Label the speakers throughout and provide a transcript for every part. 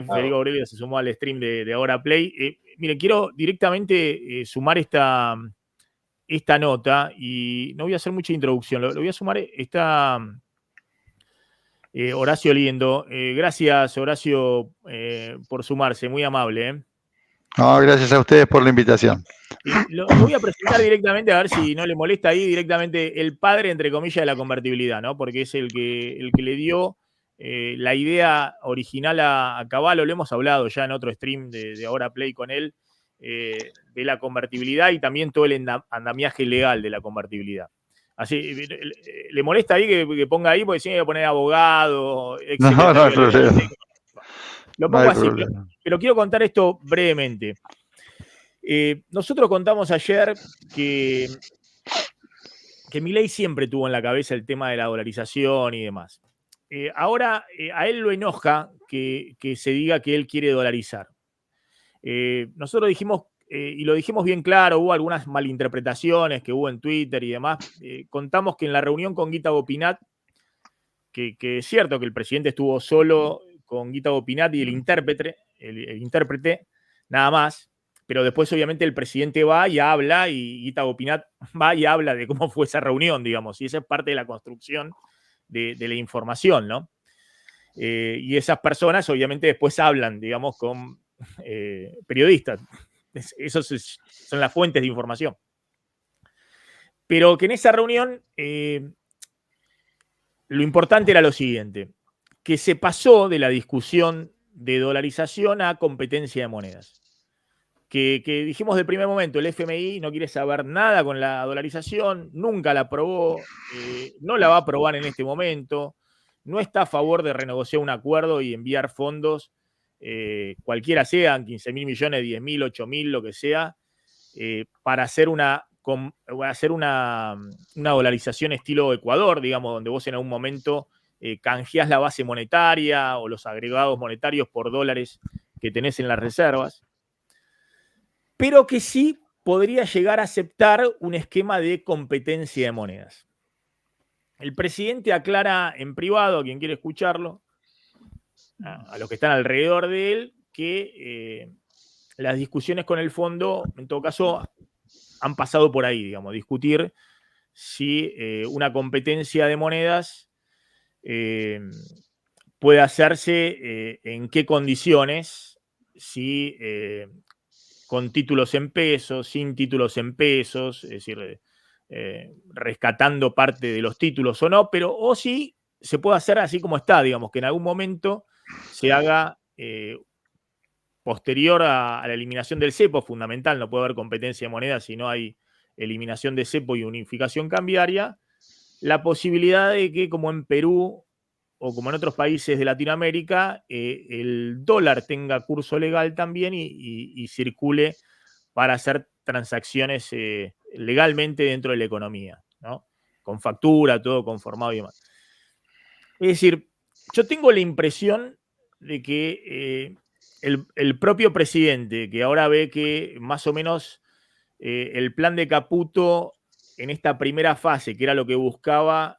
Speaker 1: Federico Aurelio se sumó al stream de Ahora Play. Miren, quiero directamente sumar esta nota y no voy a hacer mucha introducción. Lo voy a sumar. Está Horacio Liendo. Gracias, Horacio, por sumarse. Muy amable.
Speaker 2: No, gracias a ustedes por la invitación.
Speaker 1: Lo voy a presentar directamente, a ver si no le molesta ahí, directamente el padre, entre comillas, de la convertibilidad, ¿no? Porque es el que le dio la idea original a Cavallo. Lo hemos hablado ya en otro stream de Ahora Play con él, de la convertibilidad y también todo el andamiaje legal de la convertibilidad. Así, ¿le molesta ahí que ponga ahí? Porque si me voy a poner abogado,
Speaker 2: No, no hay problema.
Speaker 1: Lo pongo así, pero quiero contar esto brevemente. Nosotros contamos ayer que Milei siempre tuvo en la cabeza el tema de la dolarización y demás. Ahora a él lo enoja que se diga que él quiere dolarizar. Nosotros dijimos, y lo dijimos bien claro, hubo algunas malinterpretaciones que hubo en Twitter y demás. Contamos que en la reunión con Guita Gopinat, que es cierto que el presidente estuvo solo con Guita Gopinat y el intérprete, nada más. Pero después, obviamente, el presidente va y habla, y Guita Gopinat va y habla de cómo fue esa reunión, digamos. Y esa es parte de la construcción de la información, ¿no? Y esas personas, obviamente, después hablan, digamos, con periodistas. Esas son las fuentes de información. Pero que en esa reunión lo importante era lo siguiente, que se pasó de la discusión de dolarización a competencia de monedas. Que dijimos del primer momento, el FMI no quiere saber nada con la dolarización, nunca la aprobó, no la va a aprobar en este momento, no está a favor de renegociar un acuerdo y enviar fondos, cualquiera sean, 15.000 millones, 10.000, 8.000, lo que sea, para hacer una dolarización estilo Ecuador, digamos, donde vos en algún momento canjeás la base monetaria o los agregados monetarios por dólares que tenés en las reservas, pero que sí podría llegar a aceptar un esquema de competencia de monedas. El presidente aclara en privado, a quien quiere escucharlo, a los que están alrededor de él, que las discusiones con el fondo, en todo caso, han pasado por ahí, digamos, discutir si una competencia de monedas puede hacerse, en qué condiciones, si con títulos en pesos, sin títulos en pesos, es decir, rescatando parte de los títulos o no, pero o sí se puede hacer así como está, digamos, que en algún momento se haga posterior a la eliminación del cepo, fundamental, no puede haber competencia de monedas si no hay eliminación de cepo y unificación cambiaria, la posibilidad de que, como en Perú o como en otros países de Latinoamérica, el dólar tenga curso legal también y circule para hacer transacciones legalmente dentro de la economía, ¿no? Con factura, todo conformado y demás. Es decir, yo tengo la impresión de que el propio presidente, que ahora ve que más o menos el plan de Caputo en esta primera fase, que era lo que buscaba,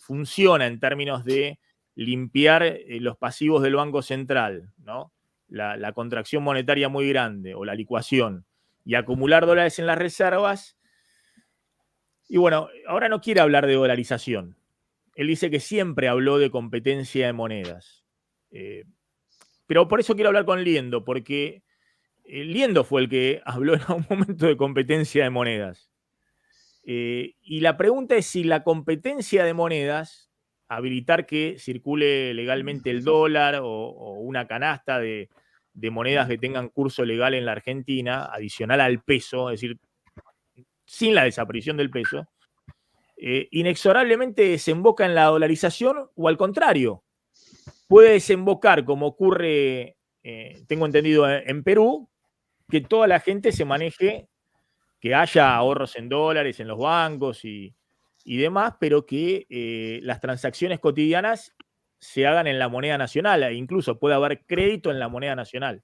Speaker 1: funciona en términos de limpiar los pasivos del Banco Central, ¿no? La contracción monetaria muy grande o la licuación y acumular dólares en las reservas. Y bueno, ahora no quiere hablar de dolarización. Él dice que siempre habló de competencia de monedas. Pero por eso quiero hablar con Liendo, porque Liendo fue el que habló en algún momento de competencia de monedas. Y la pregunta es si la competencia de monedas, habilitar que circule legalmente el dólar o una canasta de monedas que tengan curso legal en la Argentina, adicional al peso, es decir, sin la desaparición del peso, inexorablemente desemboca en la dolarización o al contrario, puede desembocar, como ocurre, tengo entendido, en Perú, que toda la gente se maneje, que haya ahorros en dólares en los bancos y demás, pero que las transacciones cotidianas se hagan en la moneda nacional, e incluso puede haber crédito en la moneda nacional.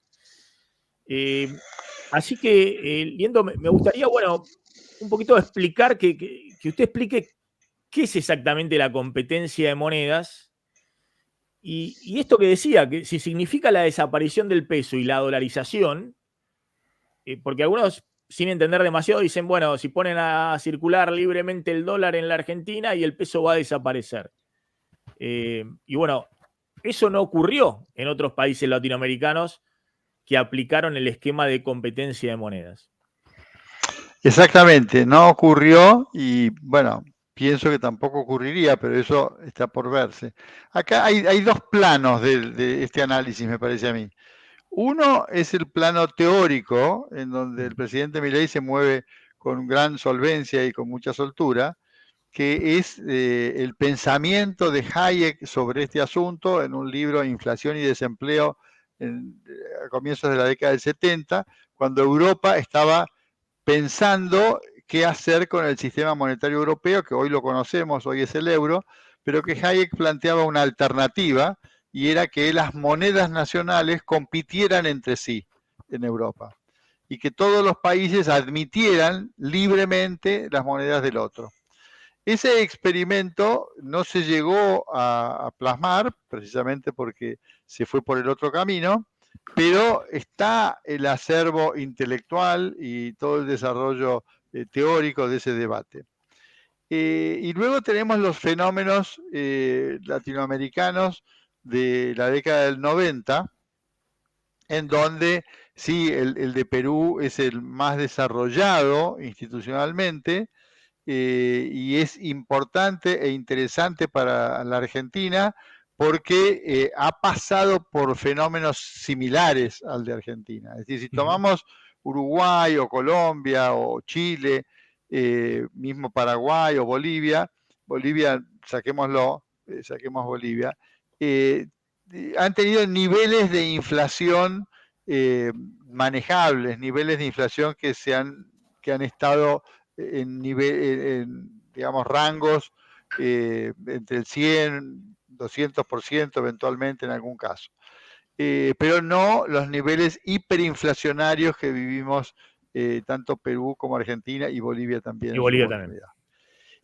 Speaker 1: Así que, Liendo, me gustaría, bueno, un poquito explicar, que usted explique qué es exactamente la competencia de monedas Y esto que decía, que si significa la desaparición del peso y la dolarización, porque algunos, sin entender demasiado, dicen, bueno, si ponen a circular libremente el dólar en la Argentina y el peso va a desaparecer. Y bueno, eso no ocurrió en otros países latinoamericanos que aplicaron el esquema de competencia de monedas.
Speaker 2: Exactamente, no ocurrió y bueno, pienso que tampoco ocurriría, pero eso está por verse. Acá hay dos planos de este análisis, me parece a mí. Uno es el plano teórico, en donde el presidente Milei se mueve con gran solvencia y con mucha soltura, que es el pensamiento de Hayek sobre este asunto en un libro, Inflación y Desempleo, a comienzos de la década del 70, cuando Europa estaba pensando qué hacer con el sistema monetario europeo, que hoy lo conocemos, hoy es el euro, pero que Hayek planteaba una alternativa y era que las monedas nacionales compitieran entre sí en Europa y que todos los países admitieran libremente las monedas del otro. Ese experimento no se llegó a plasmar, precisamente porque se fue por el otro camino, pero está el acervo intelectual y todo el desarrollo teórico de ese debate. Y luego tenemos los fenómenos latinoamericanos de la década del 90, en donde sí, el de Perú es el más desarrollado institucionalmente, y es importante e interesante para la Argentina porque ha pasado por fenómenos similares al de Argentina. Es decir, si tomamos Uruguay o Colombia o Chile, mismo Paraguay o Bolivia, saquémoslo, saquemos Bolivia, han tenido niveles de inflación manejables, niveles de inflación que han estado en digamos, rangos entre el 100, 200% eventualmente en algún caso. Pero no los niveles hiperinflacionarios que vivimos tanto Perú como Argentina y Bolivia también.
Speaker 1: Y Bolivia también.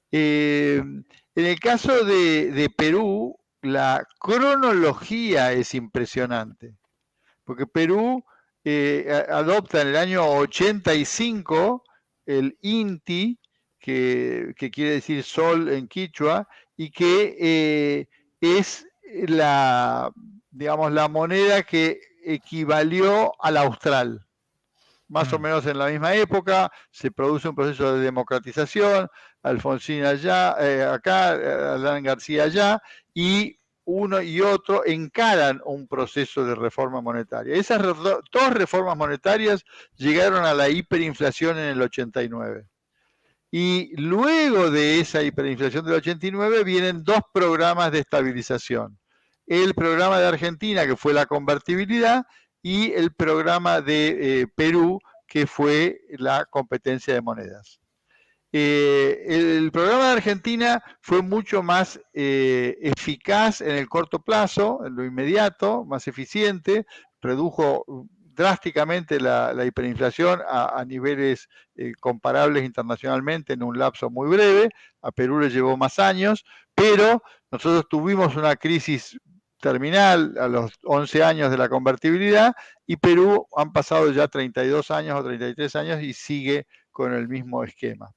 Speaker 2: En el caso de Perú, la cronología es impresionante, porque Perú adopta en el año 85 el INTI, que quiere decir sol en quichua, y que es digamos, la moneda que equivalió al austral. Más o menos en la misma época se produce un proceso de democratización, Alfonsín allá, acá, Alan García allá, y uno y otro encaran un proceso de reforma monetaria. Esas dos reformas monetarias llegaron a la hiperinflación en el 89. Y luego de esa hiperinflación del 89 vienen dos programas de estabilización. El programa de Argentina, que fue la convertibilidad, y el programa de Perú, que fue la competencia de monedas. El programa de Argentina fue mucho más eficaz en el corto plazo, en lo inmediato, más eficiente, redujo drásticamente la hiperinflación a niveles comparables internacionalmente en un lapso muy breve. A Perú le llevó más años, pero nosotros tuvimos una crisis terminal a los 11 años de la convertibilidad y Perú han pasado ya 32 años o 33 años y sigue con el mismo esquema.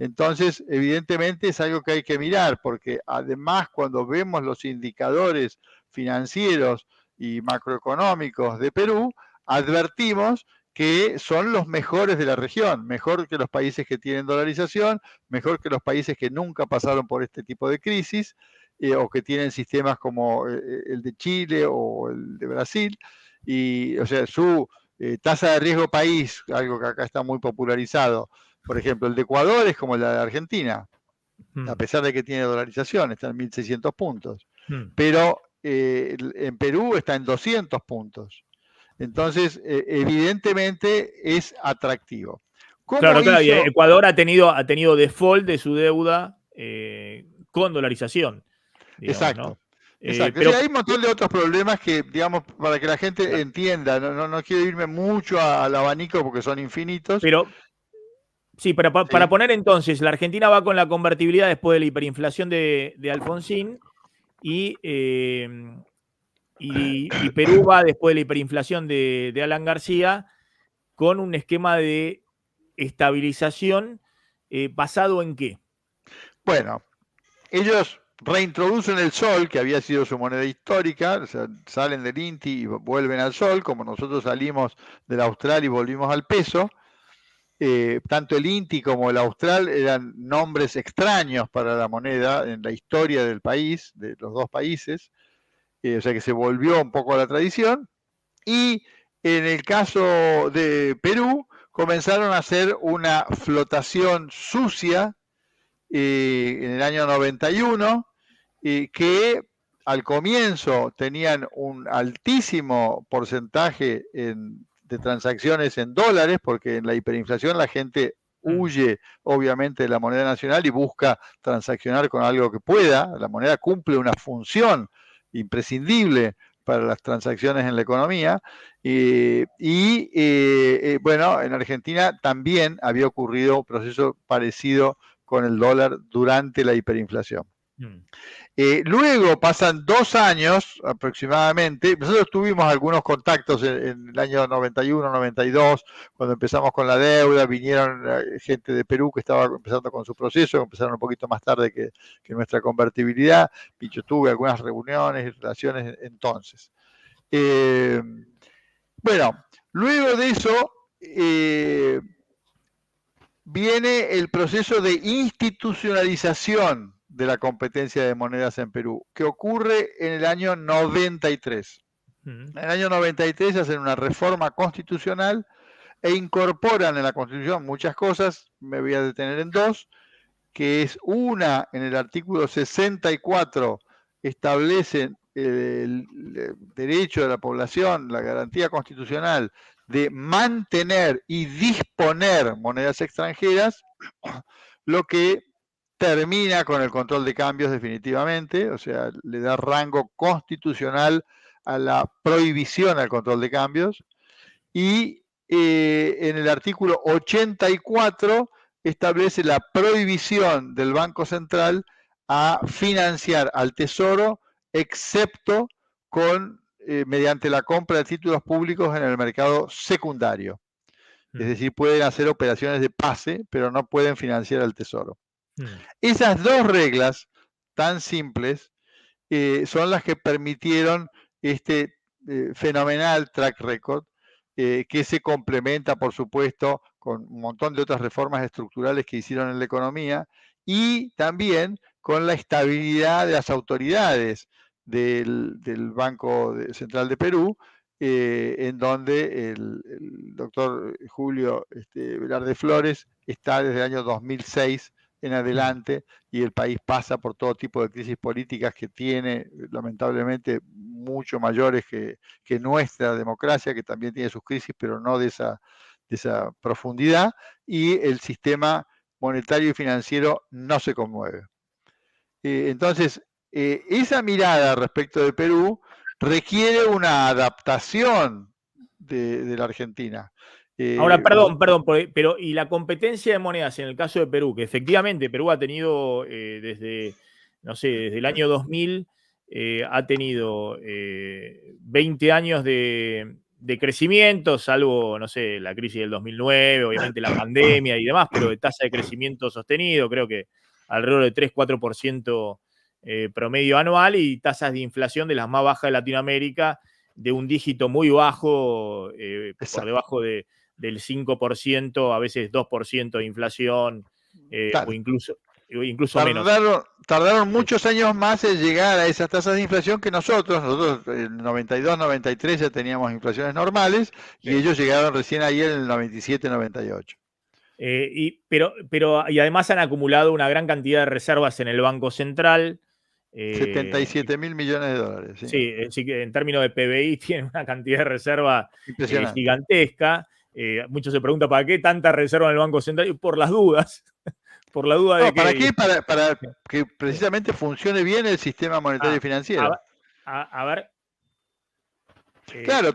Speaker 2: Entonces, evidentemente es algo que hay que mirar, porque además cuando vemos los indicadores financieros y macroeconómicos de Perú, advertimos que son los mejores de la región, mejor que los países que tienen dolarización, mejor que los países que nunca pasaron por este tipo de crisis, o que tienen sistemas como el de Chile o el de Brasil, y o sea, su tasa de riesgo país, algo que acá está muy popularizado, por ejemplo, el de Ecuador es como la de Argentina, a pesar de que tiene dolarización, está en 1.600 puntos. Pero en Perú está en 200 puntos. Entonces, evidentemente es atractivo.
Speaker 1: Claro, claro, y Ecuador ha tenido default de su deuda con dolarización. Digamos,
Speaker 2: exacto.
Speaker 1: ¿no?
Speaker 2: Exacto. Pero hay un montón de otros problemas que, digamos, para que la gente entienda, no quiero irme mucho al abanico porque son infinitos.
Speaker 1: Pero sí, para poner entonces, la Argentina va con la convertibilidad después de la hiperinflación de Alfonsín y y Perú va después de la hiperinflación de Alan García con un esquema de estabilización basado en qué.
Speaker 2: Bueno, ellos reintroducen el sol, que había sido su moneda histórica, o sea, salen del INTI y vuelven al sol, como nosotros salimos del austral y volvimos al peso. Tanto el INTI como el austral eran nombres extraños para la moneda en la historia del país, de los dos países, o sea que se volvió un poco a la tradición. Y en el caso de Perú, comenzaron a hacer una flotación sucia en el año 91, que al comienzo tenían un altísimo porcentaje de transacciones en dólares, porque en la hiperinflación la gente huye obviamente de la moneda nacional y busca transaccionar con algo que pueda. La moneda cumple una función imprescindible para las transacciones en la economía. Bueno, en Argentina también había ocurrido un proceso parecido con el dólar durante la hiperinflación. Luego pasan 2 años aproximadamente. Nosotros tuvimos algunos contactos en el año 91, 92, cuando empezamos con la deuda. Vinieron gente de Perú que estaba empezando con su proceso, empezaron un poquito más tarde que nuestra convertibilidad. Y yo tuve algunas reuniones y relaciones entonces. Bueno, luego de eso viene el proceso de institucionalización de la competencia de monedas en Perú, que ocurre en el año 93. En el año 93 hacen una reforma constitucional e incorporan en la Constitución muchas cosas, me voy a detener en 2, que es una, en el artículo 64, establecen el derecho de la población, la garantía constitucional de mantener y disponer monedas extranjeras, lo que termina con el control de cambios definitivamente, o sea, le da rango constitucional a la prohibición al control de cambios. Y en el artículo 84 establece la prohibición del Banco Central a financiar al Tesoro, excepto mediante la compra de títulos públicos en el mercado secundario. Es decir, pueden hacer operaciones de pase, pero no pueden financiar al Tesoro. Esas 2 reglas tan simples son las que permitieron este fenomenal track record, que se complementa, por supuesto, con un montón de otras reformas estructurales que hicieron en la economía y también con la estabilidad de las autoridades del Banco Central de Perú, en donde el doctor Julio Velarde Flores está desde el año 2006 en adelante, y el país pasa por todo tipo de crisis políticas que tiene, lamentablemente, mucho mayores que nuestra democracia, que también tiene sus crisis, pero no de esa profundidad, y el sistema monetario y financiero no se conmueve. Entonces, esa mirada respecto de Perú requiere una adaptación de la Argentina.
Speaker 1: Ahora, perdón, pero ¿y la competencia de monedas en el caso de Perú? Que efectivamente Perú ha tenido desde el año 2000, ha tenido 20 años de crecimiento, salvo, la crisis del 2009, obviamente la pandemia y demás, pero de tasa de crecimiento sostenido, creo que alrededor de 3-4% promedio anual, y tasas de inflación de las más bajas de Latinoamérica, de un dígito muy bajo, por debajo del 5%, a veces 2% de inflación, claro, o incluso menos.
Speaker 2: Tardaron muchos años más en llegar a esas tasas de inflación que nosotros en 92, 93 ya teníamos inflaciones normales, sí, y ellos llegaron recién ahí en el 97, 98.
Speaker 1: Pero además han acumulado una gran cantidad de reservas en el Banco Central.
Speaker 2: 77.000 millones de dólares.
Speaker 1: Sí, sí, que en términos de PBI tienen una cantidad de reserva gigantesca. Muchos se preguntan, ¿para qué tanta reserva en el Banco Central? Por las dudas. Por la duda de
Speaker 2: ¿para qué? Para que precisamente funcione bien el sistema monetario y financiero.
Speaker 1: A ver.
Speaker 2: Claro,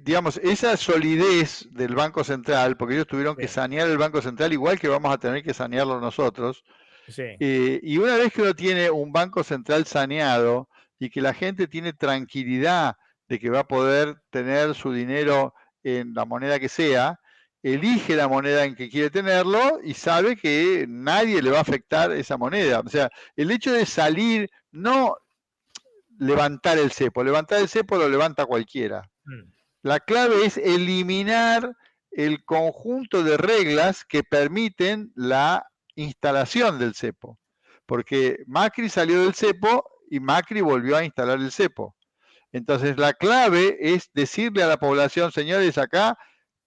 Speaker 2: digamos, esa solidez del Banco Central, porque ellos tuvieron que sanear el Banco Central igual que vamos a tener que sanearlo nosotros. Sí. Y una vez que uno tiene un Banco Central saneado, y que la gente tiene tranquilidad de que va a poder tener su dinero en la moneda que sea, elige la moneda en que quiere tenerlo y sabe que nadie le va a afectar esa moneda. O sea, el hecho de salir, no levantar el cepo lo levanta cualquiera. La clave es eliminar el conjunto de reglas que permiten la instalación del cepo. Porque Macri salió del cepo y Macri volvió a instalar el cepo. Entonces la clave es decirle a la población, señores, acá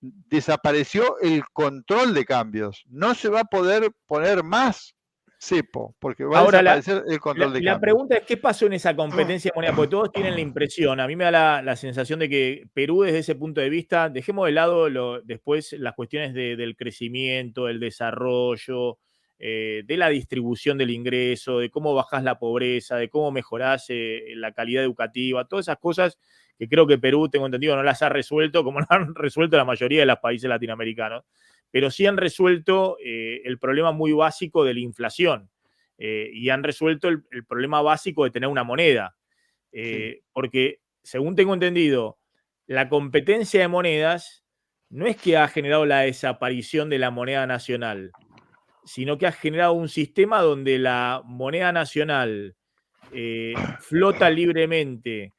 Speaker 2: desapareció el control de cambios. No se va a poder poner más cepo, porque va a
Speaker 1: Ahora,
Speaker 2: desaparecer el control de
Speaker 1: la
Speaker 2: cambios.
Speaker 1: pregunta es, ¿qué pasó en esa competencia de moneda? Porque todos tienen la impresión, a mí me da la sensación de que Perú desde ese punto de vista, dejemos de lado después las cuestiones del crecimiento, del desarrollo, de la distribución del ingreso, de cómo bajás la pobreza, de cómo mejorás la calidad educativa, todas esas cosas que creo que Perú, tengo entendido, no las ha resuelto como no han resuelto la mayoría de los países latinoamericanos, pero sí han resuelto el problema muy básico de la inflación. Y han resuelto el problema básico de tener una moneda.
Speaker 2: Sí.
Speaker 1: Porque, según tengo entendido, la competencia de monedas no es que ha generado la desaparición de la moneda nacional, sino que ha generado un sistema donde la moneda nacional flota libremente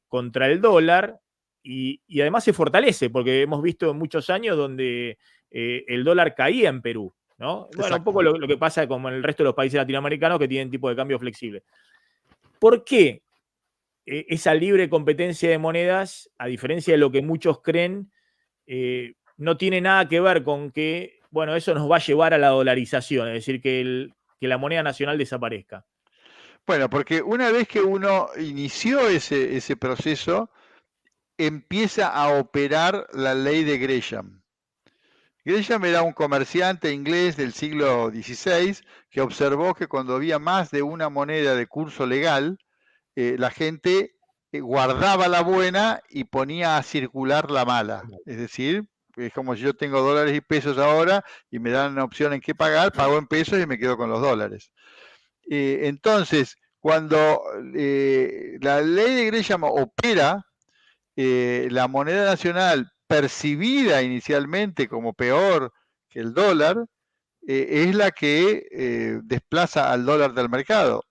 Speaker 1: contra el dólar y además se fortalece, porque hemos visto en muchos años donde el dólar caía en Perú, ¿no? Bueno, un poco lo que pasa como en el resto de los países latinoamericanos que tienen tipo de cambio flexible. ¿Por qué esa libre competencia de monedas, a diferencia de lo que muchos creen, no tiene nada que ver con que, bueno, eso nos va a llevar a la dolarización, es decir, que la moneda nacional desaparezca?
Speaker 2: Bueno, porque una vez que uno inició ese proceso, empieza a operar la ley de Gresham. Gresham era un comerciante inglés del siglo XVI que observó que cuando había más de una moneda de curso legal, la gente guardaba la buena y ponía a circular la mala. Es decir, es como si yo tengo dólares y pesos ahora y me dan una opción en qué pagar, pago en pesos y me quedo con los dólares. Entonces, cuando la ley de Gresham opera, la moneda nacional percibida inicialmente como peor que el dólar, es la que desplaza al dólar del mercado,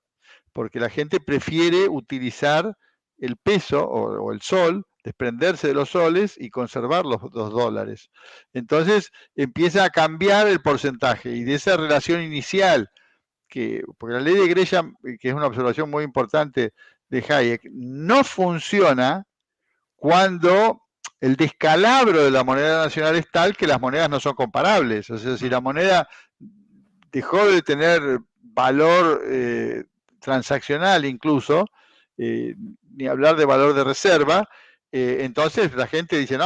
Speaker 2: porque la gente prefiere utilizar el peso o el sol, desprenderse de los soles y conservar los dólares. Entonces empieza a cambiar el porcentaje y de esa relación inicial, porque la ley de Gresham, que es una observación muy importante de Hayek, no funciona cuando el descalabro de la moneda nacional es tal que las monedas no son comparables. O sea, si la moneda dejó de tener valor transaccional incluso, ni hablar de valor de reserva, entonces la gente dice, no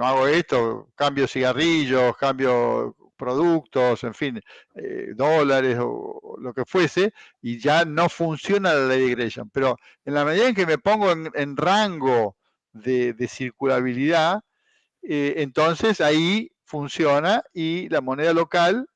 Speaker 2: hago esto, cambio cigarrillos, cambio productos, en fin, dólares o lo que fuese, y ya no funciona la ley de Gresham. Pero en la medida en que me pongo en rango de circulabilidad, entonces ahí funciona y la moneda local,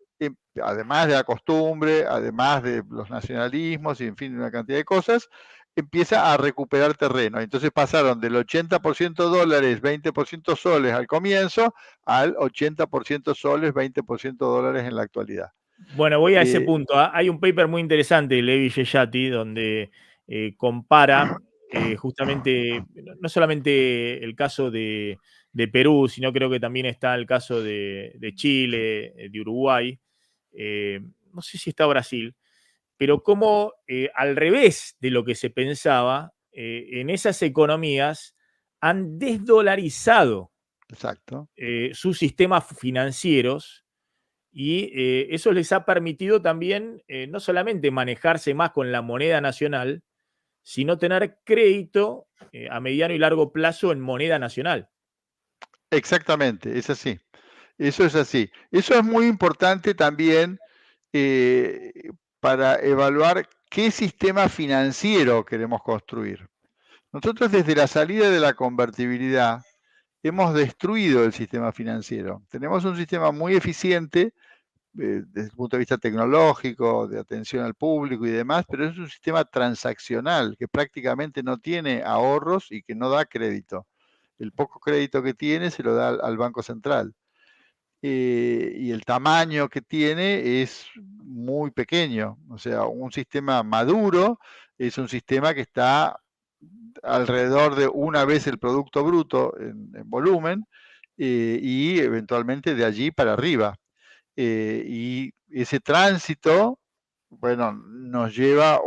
Speaker 2: además de la costumbre, además de los nacionalismos y en fin, una cantidad de cosas, empieza a recuperar terreno. Entonces pasaron del 80% dólares, 20% soles al comienzo, al 80% soles, 20% dólares en la actualidad.
Speaker 1: Bueno, voy a ese punto. Hay un paper muy interesante de Levi Yeyati donde compara justamente, no solamente el caso de Perú, sino creo que también está el caso de Chile, de Uruguay, no sé si está Brasil, pero como al revés de lo que se pensaba, en esas economías han desdolarizado
Speaker 2: Exacto.
Speaker 1: sus sistemas financieros y eso les ha permitido también no solamente manejarse más con la moneda nacional, sino tener crédito a mediano y largo plazo en moneda nacional.
Speaker 2: Exactamente, es así. Eso es así. Eso es muy importante también para evaluar qué sistema financiero queremos construir. Nosotros desde la salida de la convertibilidad hemos destruido el sistema financiero. Tenemos un sistema muy eficiente, desde el punto de vista tecnológico, de atención al público y demás, pero es un sistema transaccional que prácticamente no tiene ahorros y que no da crédito. El poco crédito que tiene se lo da al Banco Central. Y el tamaño que tiene es muy pequeño. O sea, un sistema maduro es un sistema que está alrededor de una vez el Producto Bruto en volumen y eventualmente de allí para arriba. Y ese tránsito, bueno, nos lleva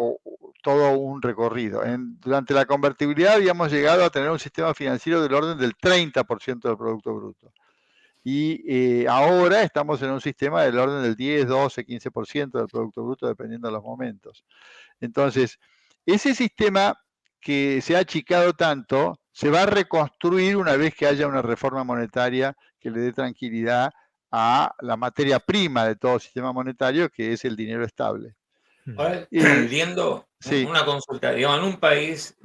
Speaker 2: todo un recorrido. Durante la convertibilidad habíamos llegado a tener un sistema financiero del orden del 30% del Producto Bruto. Y ahora estamos en un sistema del orden del 10, 12, 15% del Producto Bruto, dependiendo de los momentos. Entonces, ese sistema que se ha achicado tanto, se va a reconstruir una vez que haya una reforma monetaria que le dé tranquilidad a la materia prima de todo sistema monetario, que es el dinero estable.
Speaker 3: Ahora, Liendo,
Speaker 2: sí.
Speaker 3: una consulta, digamos, en un país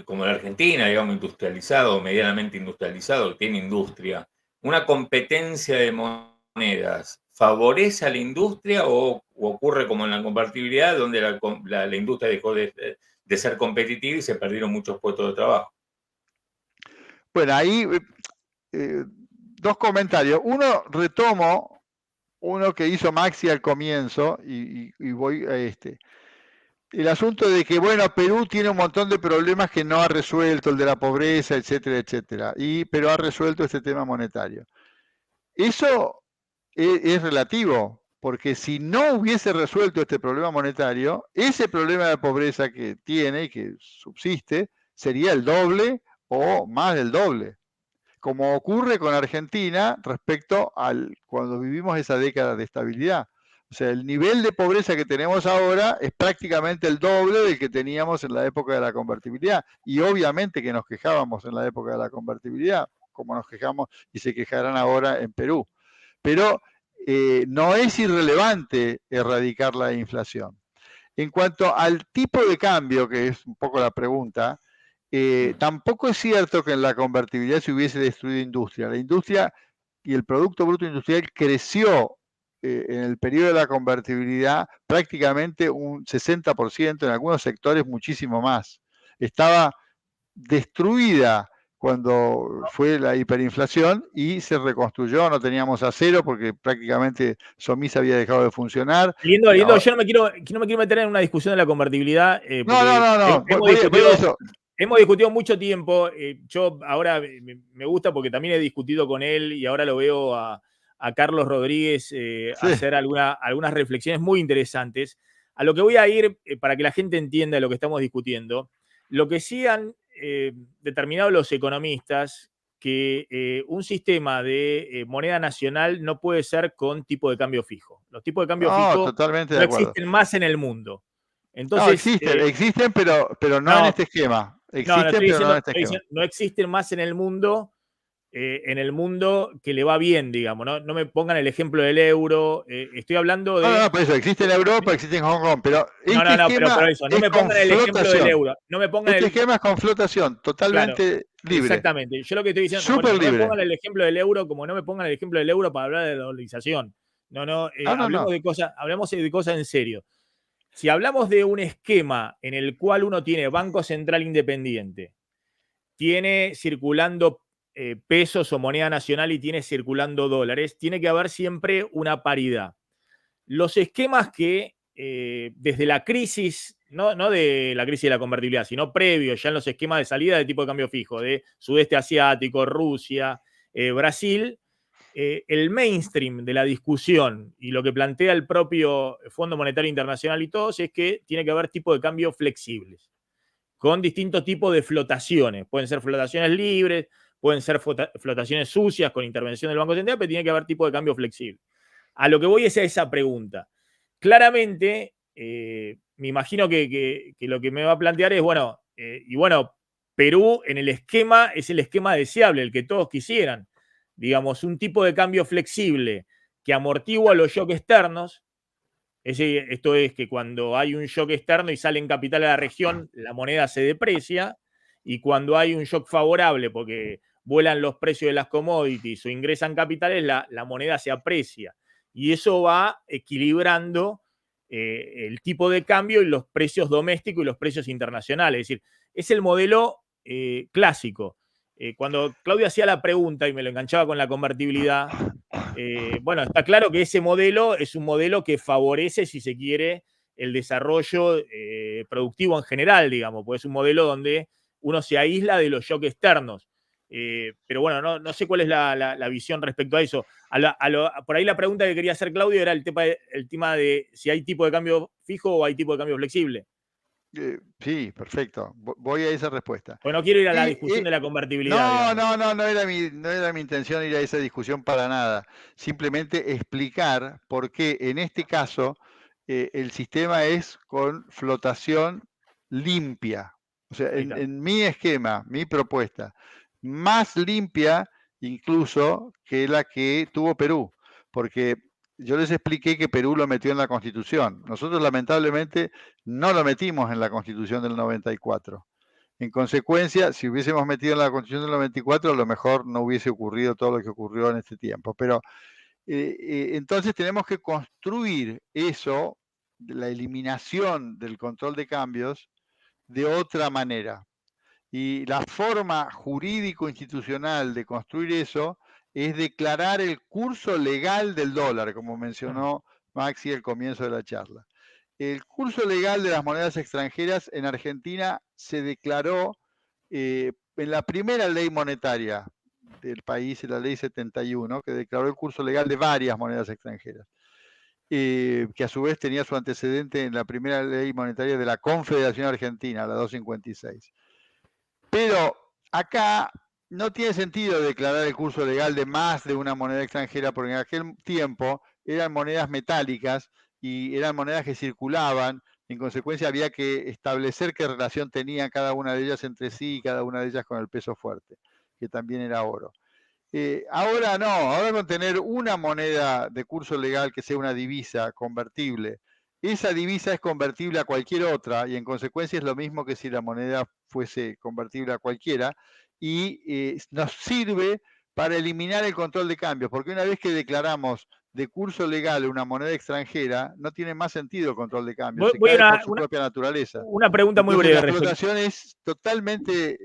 Speaker 3: como la Argentina, digamos, industrializado o medianamente industrializado, que tiene industria, ¿una competencia de monedas favorece a la industria o ocurre como en la convertibilidad, donde la industria dejó de ser competitiva y se perdieron muchos puestos de trabajo?
Speaker 2: Bueno, ahí dos comentarios. Uno, retomo uno que hizo Maxi al comienzo y voy a este. El asunto de que, bueno, Perú tiene un montón de problemas que no ha resuelto, el de la pobreza, etcétera, etcétera, pero ha resuelto este tema monetario. Eso es relativo, porque si no hubiese resuelto este problema monetario, ese problema de pobreza que tiene y que subsiste sería el doble o más del doble, como ocurre con Argentina respecto al cuando vivimos esa década de estabilidad. O sea, el nivel de pobreza que tenemos ahora es prácticamente el doble del que teníamos en la época de la convertibilidad. Y obviamente que nos quejábamos en la época de la convertibilidad, como nos quejamos y se quejarán ahora en Perú. Pero no es irrelevante erradicar la inflación. En cuanto al tipo de cambio, que es un poco la pregunta, tampoco es cierto que en la convertibilidad se hubiese destruido industria. La industria y el Producto Bruto Industrial creció en el periodo de la convertibilidad prácticamente un 60%, en algunos sectores muchísimo más. Estaba destruida cuando fue la hiperinflación y se reconstruyó, no teníamos acero porque prácticamente Somisa había dejado de funcionar.
Speaker 1: Lindo, yo no me quiero meter en una discusión de la convertibilidad.
Speaker 2: No,
Speaker 1: hemos discutido mucho tiempo. Yo ahora me gusta porque también he discutido con él y ahora lo veo a Carlos Rodríguez hacer algunas reflexiones muy interesantes. A lo que voy a ir, para que la gente entienda lo que estamos discutiendo, lo que sí han determinado los economistas, que un sistema de moneda nacional no puede ser con tipo de cambio fijo. Los tipos de cambio fijo no existen más en el mundo. Entonces,
Speaker 2: existen, pero no en este esquema.
Speaker 1: No existen más en el mundo que le va bien, digamos. No me pongan el ejemplo del euro. Estoy hablando de.
Speaker 2: No, por eso existe en Europa, existe en Hong Kong, pero
Speaker 1: pero eso, no me pongan el ejemplo del euro. No me pongan
Speaker 2: esquema es con flotación, totalmente libre.
Speaker 1: Exactamente. Yo lo que estoy diciendo es no me pongan el ejemplo del euro como no me pongan el ejemplo del euro para hablar de la dolarización. Hablemos de cosas en serio. Si hablamos de un esquema en el cual uno tiene Banco Central independiente, tiene circulando pesos o moneda nacional y tiene circulando dólares, tiene que haber siempre una paridad. Los esquemas que desde la crisis, no de la crisis de la convertibilidad, sino previo, ya en los esquemas de salida de tipo de cambio fijo, de sudeste asiático, Rusia, Brasil, el mainstream de la discusión y lo que plantea el propio Fondo Monetario Internacional y todos es que tiene que haber tipos de cambio flexibles, con distintos tipos de flotaciones. Pueden ser flotaciones libres, pueden ser flotaciones sucias con intervención del Banco Central, pero tiene que haber tipo de cambio flexible. A lo que voy es a esa pregunta. Claramente, me imagino que lo que me va a plantear es, Perú en el esquema es el esquema deseable, el que todos quisieran. Digamos, un tipo de cambio flexible que amortigua los shocks externos. Esto es que cuando hay un shock externo y sale en capital a la región, la moneda se deprecia, y cuando hay un shock favorable porque vuelan los precios de las commodities o ingresan capitales, la moneda se aprecia. y eso va equilibrando el tipo de cambio y los precios domésticos y los precios internacionales. Es decir, es el modelo clásico. Cuando Claudio hacía la pregunta y me lo enganchaba con la convertibilidad, bueno, está claro que ese modelo es un modelo que favorece, si se quiere, el desarrollo productivo en general, digamos, pues es un modelo donde uno se aísla de los shocks externos. Pero bueno, no sé cuál es la visión respecto a eso. Por ahí la pregunta que quería hacer Claudio era el tema de si hay tipo de cambio fijo o hay tipo de cambio flexible.
Speaker 2: Sí, perfecto. Voy a esa respuesta.
Speaker 1: Bueno, no quiero ir a la discusión de la convertibilidad.
Speaker 2: No era mi intención ir a esa discusión para nada. Simplemente explicar por qué en este caso el sistema es con flotación limpia. O sea, en mi esquema, mi propuesta, más limpia incluso que la que tuvo Perú, porque yo les expliqué que Perú lo metió en la Constitución. Nosotros lamentablemente no lo metimos en la Constitución del 94. En consecuencia, si hubiésemos metido en la Constitución del 94, a lo mejor no hubiese ocurrido todo lo que ocurrió en este tiempo. Pero entonces tenemos que construir eso, la eliminación del control de cambios, de otra manera. Y la forma jurídico-institucional de construir eso es declarar el curso legal del dólar, como mencionó Maxi al comienzo de la charla. El curso legal de las monedas extranjeras en Argentina se declaró en la primera ley monetaria del país, en la ley 71, que declaró el curso legal de varias monedas extranjeras, que a su vez tenía su antecedente en la primera ley monetaria de la Confederación Argentina, la 256. Pero acá no tiene sentido declarar el curso legal de más de una moneda extranjera, porque en aquel tiempo eran monedas metálicas y eran monedas que circulaban. En consecuencia, había que establecer qué relación tenía cada una de ellas entre sí y cada una de ellas con el peso fuerte, que también era oro. Ahora no, ahora con tener una moneda de curso legal que sea una divisa convertible, esa divisa es convertible a cualquier otra y en consecuencia es lo mismo que si la moneda fuese convertible a cualquiera y nos sirve para eliminar el control de cambios, porque una vez que declaramos de curso legal una moneda extranjera, no tiene más sentido el control de cambios, se cae por su propia naturaleza.
Speaker 1: Una pregunta muy
Speaker 2: Entonces,
Speaker 1: breve.
Speaker 2: la flotación es totalmente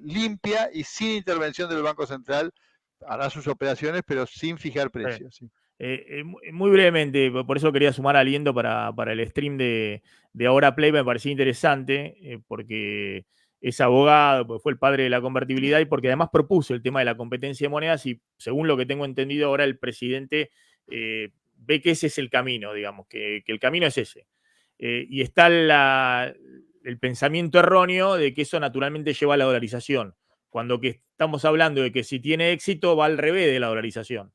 Speaker 2: limpia y sin intervención del Banco Central, hará sus operaciones, pero sin fijar precios. Sí.
Speaker 1: Muy brevemente, por eso quería sumar aliento para el stream de Ahora Play, me parecía interesante, porque es abogado, porque fue el padre de la convertibilidad y porque además propuso el tema de la competencia de monedas y según lo que tengo entendido ahora el presidente ve que ese es el camino, digamos, que el camino es ese. Y está el pensamiento erróneo de que eso naturalmente lleva a la dolarización, cuando que estamos hablando de que si tiene éxito va al revés de la dolarización.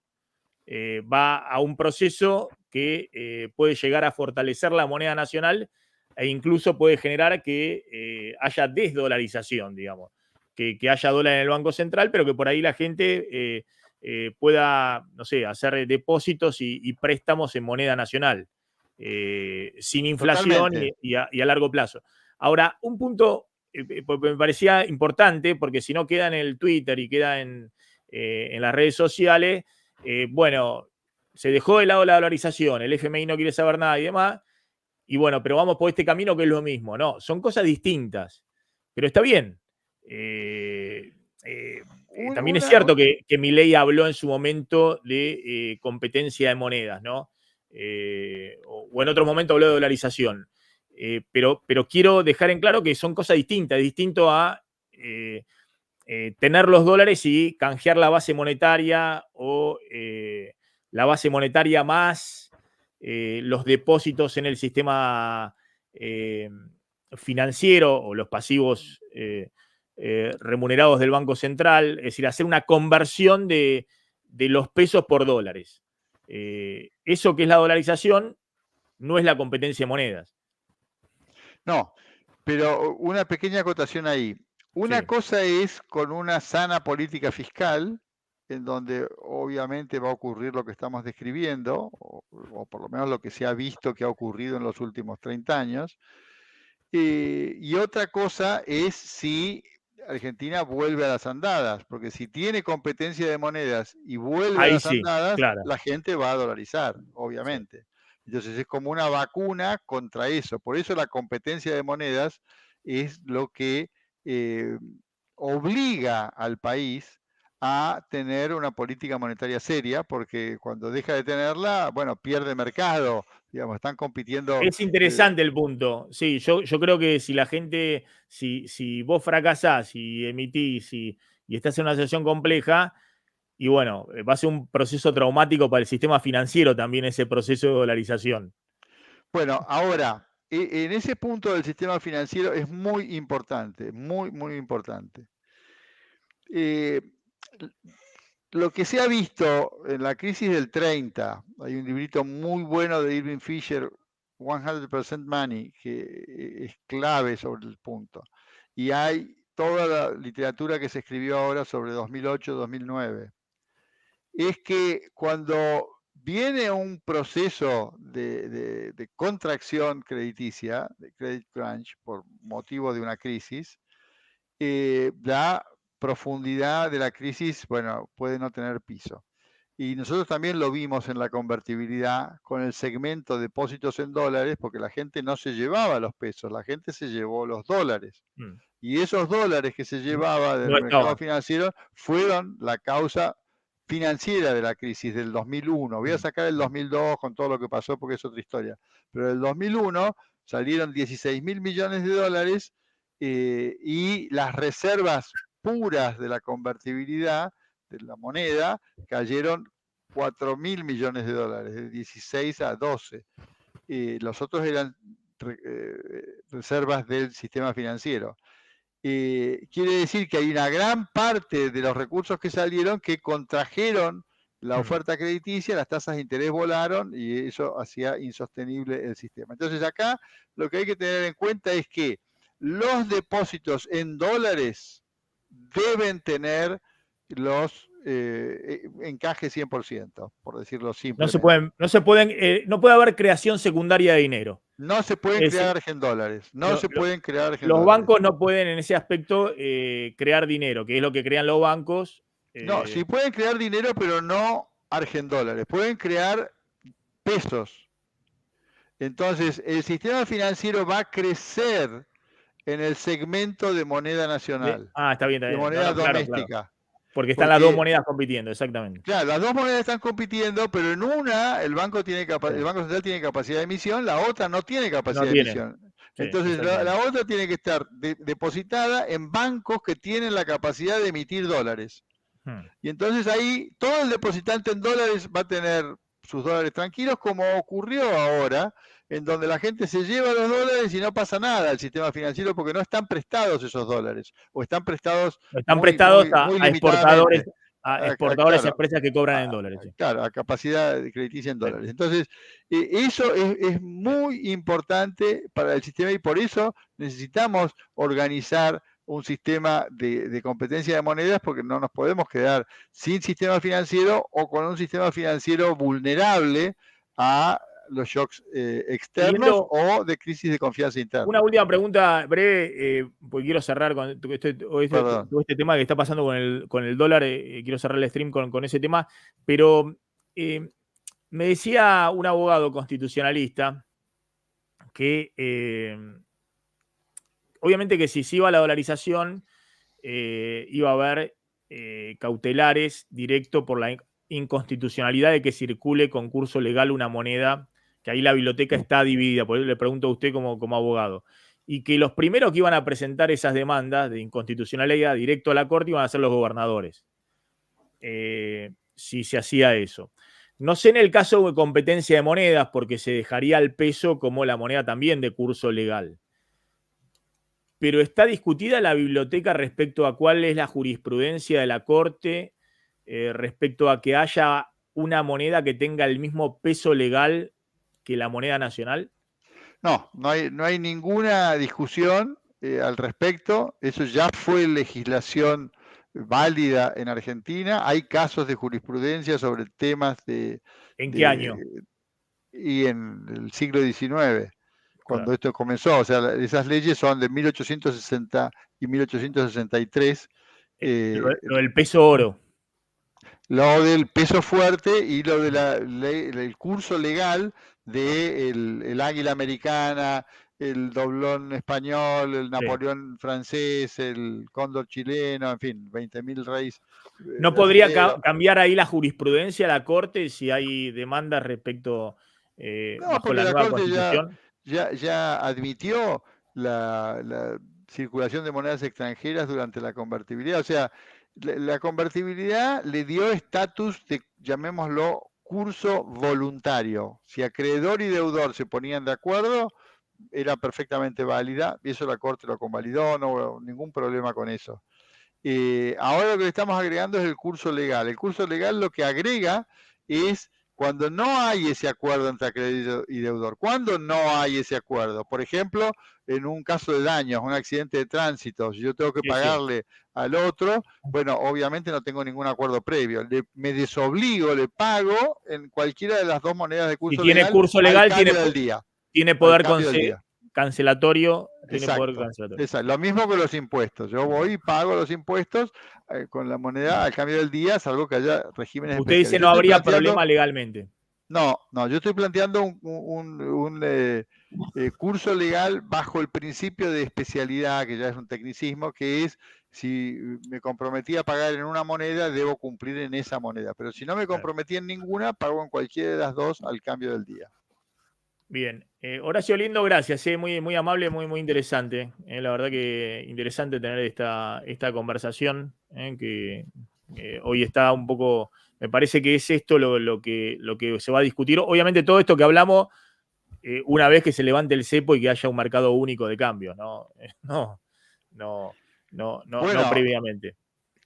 Speaker 1: Va a un proceso que puede llegar a fortalecer la moneda nacional e incluso puede generar que haya desdolarización, digamos, que haya dólar en el Banco Central, pero que por ahí la gente pueda, no sé, hacer depósitos y préstamos en moneda nacional, sin inflación y a largo plazo. Ahora, un punto me parecía importante, porque si no queda en el Twitter y queda en las redes sociales, bueno, se dejó de lado la dolarización, el FMI no quiere saber nada y demás, y bueno, pero vamos por este camino que es lo mismo. No, son cosas distintas, pero está bien. También es cierto que Milei habló en su momento de competencia de monedas, ¿no? O en otro momento habló de dolarización. Pero quiero dejar en claro que son cosas distintas, es distinto a tener los dólares y canjear la base monetaria o la base monetaria más los depósitos en el sistema financiero o los pasivos remunerados del Banco Central, es decir, hacer una conversión de los pesos por dólares. Eso que es la dolarización no es la competencia de monedas.
Speaker 2: No, pero una pequeña acotación ahí. Una cosa es con una sana política fiscal, en donde obviamente va a ocurrir lo que estamos describiendo, o por lo menos lo que se ha visto que ha ocurrido en los últimos 30 años. Y otra cosa es si Argentina vuelve a las andadas, porque si tiene competencia de monedas y vuelve a
Speaker 1: Ahí
Speaker 2: las
Speaker 1: sí,
Speaker 2: andadas,
Speaker 1: claro.
Speaker 2: la gente va a dolarizar,
Speaker 1: Sí.
Speaker 2: obviamente. Entonces es como una vacuna contra eso. Por eso la competencia de monedas es lo que obliga al país a tener una política monetaria seria, porque cuando deja de tenerla, bueno, pierde mercado, digamos, están compitiendo.
Speaker 1: Es interesante el punto. Sí, yo creo que si la gente, si vos fracasás y emitís y estás en una situación compleja, y bueno, va a ser un proceso traumático para el sistema financiero también ese proceso de dolarización.
Speaker 2: Bueno, ahora, en ese punto del sistema financiero es muy importante, muy, muy importante. Lo que se ha visto en la crisis del 30, hay un librito muy bueno de Irving Fisher, 100% Money, que es clave sobre el punto. Y hay toda la literatura que se escribió ahora sobre 2008-2009. Es que cuando viene un proceso de contracción crediticia, de credit crunch, por motivo de una crisis, la profundidad de la crisis, bueno, puede no tener piso. Y nosotros también lo vimos en la convertibilidad con el segmento de depósitos en dólares, porque la gente no se llevaba los pesos, la gente se llevó los dólares. Y esos dólares que se llevaba del
Speaker 1: No
Speaker 2: mercado
Speaker 1: estaban.
Speaker 2: financiero fueron la causa financiera de la crisis del 2001. Voy a sacar el 2002 con todo lo que pasó porque es otra historia. Pero del 2001 salieron 16 mil millones de dólares y las reservas puras de la convertibilidad de la moneda cayeron 4 mil millones de dólares, de 16 a 12. Los otros eran reservas del sistema financiero. Quiere decir que hay una gran parte de los recursos que salieron que contrajeron la oferta crediticia, las tasas de interés volaron y eso hacía insostenible el sistema. Entonces acá lo que hay que tener en cuenta es que los depósitos en dólares deben tener los encajes 100%, por decirlo simplemente.
Speaker 1: No puede haber creación secundaria de dinero.
Speaker 2: No se pueden
Speaker 1: Es decir,
Speaker 2: crear en dólares, no se pueden crear en
Speaker 1: los
Speaker 2: dólares.
Speaker 1: bancos no pueden en ese aspecto crear dinero, que es lo que crean los bancos.
Speaker 2: No, sí pueden crear dinero, pero no argendólares. Pueden crear pesos. Entonces, el sistema financiero va a crecer en el segmento de moneda nacional,
Speaker 1: Está bien, está
Speaker 2: de
Speaker 1: bien.
Speaker 2: moneda
Speaker 1: Claro.
Speaker 2: doméstica.
Speaker 1: Porque están las dos monedas compitiendo, exactamente.
Speaker 2: Claro, las dos monedas están compitiendo, pero en una el Banco Central tiene capacidad de emisión, la otra no tiene capacidad de emisión.
Speaker 1: Sí,
Speaker 2: Entonces, la otra tiene que estar depositada en bancos que tienen la capacidad de emitir dólares. Y entonces ahí todo el depositante en dólares va a tener sus dólares tranquilos, como ocurrió ahora, en donde la gente se lleva los dólares y no pasa nada al sistema financiero porque no están prestados esos dólares, o están prestados muy limitadamente.
Speaker 1: A exportadores,
Speaker 2: Claro,
Speaker 1: empresas que cobran en dólares. Sí.
Speaker 2: Claro, a capacidad crediticia en dólares. Entonces, eso es muy importante para el sistema y por eso necesitamos organizar un sistema de competencia de monedas porque no nos podemos quedar sin sistema financiero o con un sistema financiero vulnerable a los shocks externos o de crisis de confianza interna.
Speaker 1: Una última pregunta breve, porque quiero cerrar con todo este tema que está pasando con el dólar. Quiero cerrar el stream con ese tema, pero me decía un abogado constitucionalista que obviamente que si se iba a la dolarización, iba a haber cautelares directo por la inconstitucionalidad de que circule con curso legal una moneda, que ahí la biblioteca está dividida, por eso le pregunto a usted como abogado, y que los primeros que iban a presentar esas demandas de inconstitucionalidad directo a la Corte iban a ser los gobernadores, si se hacía eso. No sé en el caso de competencia de monedas, porque se dejaría el peso como la moneda también de curso legal. Pero está discutida la biblioteca respecto a cuál es la jurisprudencia de la Corte respecto a que haya una moneda que tenga el mismo peso legal que la moneda nacional.
Speaker 2: No hay ninguna discusión al respecto. Eso ya fue legislación válida en Argentina. Hay casos de jurisprudencia sobre temas de...
Speaker 1: ¿En qué año?
Speaker 2: Y en el siglo XIX. cuando esto comenzó. O sea, esas leyes son de 1860 y 1863.
Speaker 1: Lo del peso oro.
Speaker 2: Lo del peso fuerte y lo de el curso legal del el águila americana, el doblón español, el Napoleón francés, el cóndor chileno, en fin, 20.000 reyes.
Speaker 1: ¿No podría cambiar ahí la jurisprudencia de la Corte si hay demandas respecto bajo la nueva Constitución?
Speaker 2: Ya admitió la circulación de monedas extranjeras durante la convertibilidad. O sea, la convertibilidad le dio estatus de, llamémoslo, curso voluntario. Si acreedor y deudor se ponían de acuerdo, era perfectamente válida, y eso la Corte lo convalidó, no hubo ningún problema con eso. Ahora lo que le estamos agregando es el curso legal. El curso legal lo que agrega es cuando no hay ese acuerdo entre acreedor y deudor. ¿Cuándo no hay ese acuerdo? Por ejemplo, en un caso de daños, un accidente de tránsito, si yo tengo que pagarle al otro, bueno, obviamente no tengo ningún acuerdo previo. Me desobligo, le pago en cualquiera de las dos monedas de curso legal.
Speaker 1: Si tiene curso legal, tiene poder cancelatorio.
Speaker 2: Exacto. Lo mismo que los impuestos. Yo voy y pago los impuestos con la moneda al cambio del día, salvo que haya regímenes
Speaker 1: especiales. Usted dice no habría problema legalmente.
Speaker 2: No, yo estoy planteando un curso legal bajo el principio de especialidad, que ya es un tecnicismo, que es si me comprometí a pagar en una moneda, debo cumplir en esa moneda. Pero si no me comprometí en ninguna, pago en cualquiera de las dos al cambio del día.
Speaker 1: Bien. Horacio Lindo, gracias. Muy, muy amable, muy interesante. La verdad que interesante tener esta conversación, que hoy está un poco... Me parece que es esto lo que se va a discutir. Obviamente todo esto que hablamos, una vez que se levante el cepo y que haya un mercado único de cambio, no previamente.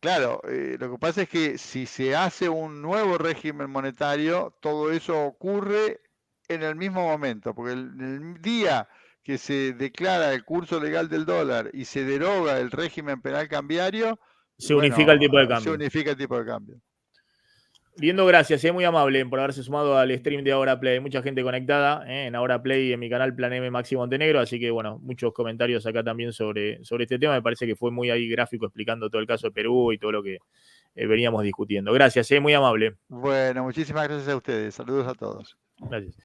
Speaker 2: Claro, lo que pasa es que si se hace un nuevo régimen monetario, todo eso ocurre en el mismo momento, porque el día que se declara el curso legal del dólar y se deroga el régimen penal cambiario,
Speaker 1: se unifica el tipo de cambio.
Speaker 2: Se unifica el tipo de cambio.
Speaker 1: Lindo, gracias, muy amable por haberse sumado al stream de Ahora Play. Mucha gente conectada en Ahora Play y en mi canal Plan M Maxi Montenegro, así que bueno, muchos comentarios acá también sobre este tema. Me parece que fue muy ahí gráfico explicando todo el caso de Perú y todo lo que veníamos discutiendo. Gracias, muy amable.
Speaker 2: Bueno, muchísimas gracias a ustedes. Saludos a todos.
Speaker 1: Gracias.